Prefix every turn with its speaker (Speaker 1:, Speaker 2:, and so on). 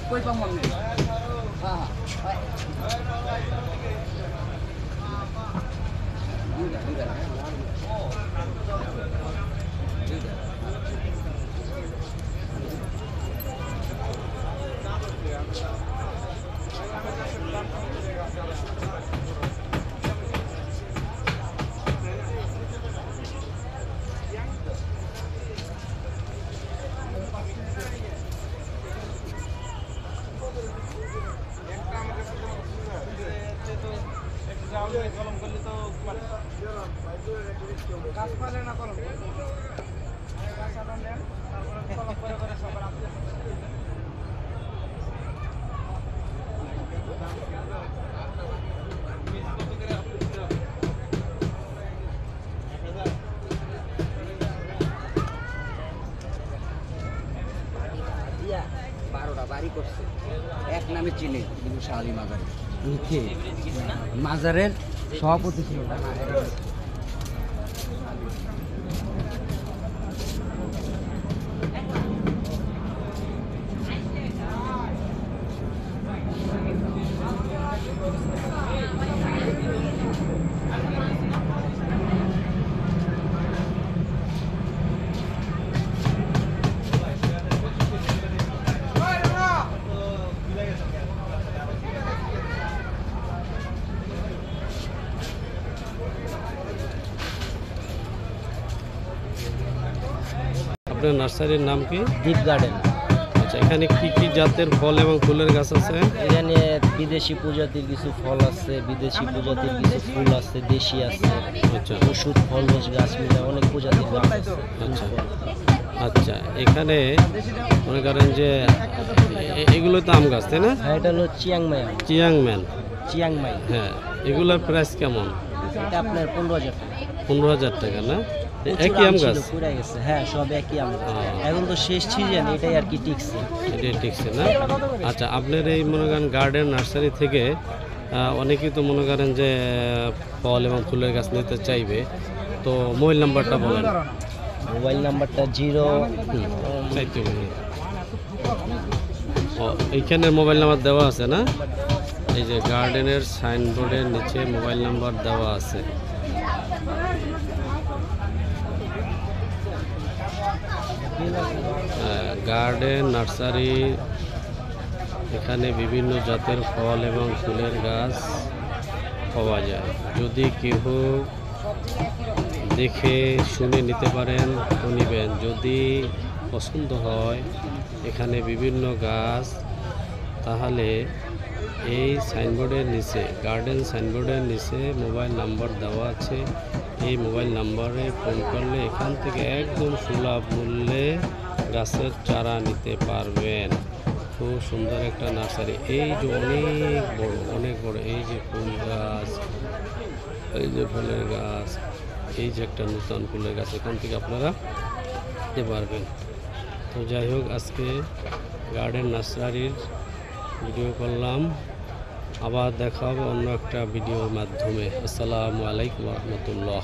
Speaker 1: কই পাম আমি হ্যাঁ কলম করলে তো কাজ পারে না কলম কলম করে করে সবার বাড়ি করছে এক নামে চিনে শাহালি মাজার মাজারের সভাপতি ছিল
Speaker 2: আপনার নার্সারির নাম কি?
Speaker 1: Deep garden.
Speaker 2: আচ্ছা, এখানে কি কি জাতের ফল এবং ফুলের গাছ আছে?
Speaker 1: এখানে বিদেশি প্রজাতির কিছু ফল আছে, বিদেশি প্রজাতির কিছু ফুল আছে, দেশি আছে।
Speaker 2: আচ্ছা,
Speaker 1: ওষুধ ফলজ গাছ মিলে অনেক প্রজাতির গাছ আছে।
Speaker 2: আচ্ছা আচ্ছা, এখানে মনে করেন যে এগুলো তো আম গাছ, তাই না?
Speaker 1: হ্যাঁ, এটা হলো চিয়াংমাই। চিয়াংমাই
Speaker 2: হ্যাঁ, এগুলোর প্রাইস কেমন?
Speaker 1: এটা আপনার 15,000 টাকা।
Speaker 2: 15,000 টাকা না? একই আম গাছ?
Speaker 1: হ্যাঁ, সব একই আম গাছ। এখন তো শেষ সিজন, এটাই আর কি টিকছে।
Speaker 2: এটাই টিকছে না? আচ্ছা, আপনার এই মনে করেন গার্ডেন নার্সারি থেকে অনেকেই তো মনে করেন যে ফল এবং ফুলের গাছ নিতে চাইবে, তো মোবাইল নাম্বারটা বলেন।
Speaker 1: মোবাইল নাম্বারটা 0
Speaker 2: চাইতে এইখানে মোবাইল নাম্বার দেওয়া আছে না? এই যে গার্ডেনের সাইনবোর্ডের নিচে মোবাইল নাম্বার দেওয়া আছে। গার্ডেন নার্সারি, এখানে বিভিন্ন জাতের ফল এবং ফুলের গাছ পাওয়া যায়। যদি কেউ দেখে শুনে নিতে পারেন তো নেবেন, যদি পছন্দ হয় এখানে বিভিন্ন গাছ, তাহলে এই সাইনবোর্ডের নিচে, গার্ডেন সাইনবোর্ডের নিচে মোবাইল নাম্বার দেওয়া আছে। এই মোবাইল নাম্বারে ফোন করলে এখান থেকে একদম সুলভ মূল্যে গাছের চারা নিতে পারবেন। খুব সুন্দর একটা নার্সারি। এই যে অনেক বড় এই যে ফুল গাছ, এই যে ফুলের গাছ, এই যে একটা নতুন ফুলের গাছ, এখান থেকে আপনারা নিতে পারবেন। তো যাই হোক, আজকে গার্ডেন নার্সারির ভিডিও করলাম। আবার দেখা হবে অন্য একটা ভিডিওর মাধ্যমে। আসসালামু আলাইকুম ওয়া রাহমাতুল্লাহ।